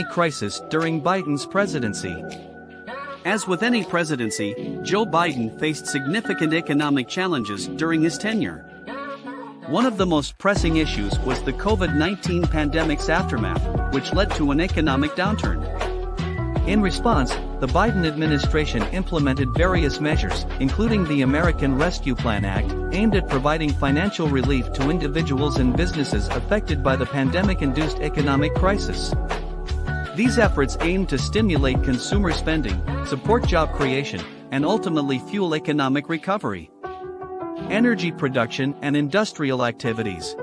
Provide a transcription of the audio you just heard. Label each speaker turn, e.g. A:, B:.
A: crisis during Biden's presidency. As with any presidency, Joe Biden faced significant economic challenges during his tenure. One of the most pressing issues was the COVID-19 pandemic's aftermath, which led to an economic downturn. In response, the Biden administration implemented various measures, including the American Rescue Plan Act, aimed at providing financial relief to individuals and businesses affected by the pandemic-induced economic crisis. These efforts aim to stimulate consumer spending, support job creation, and ultimately fuel economic recovery. Energy production and industrial activities.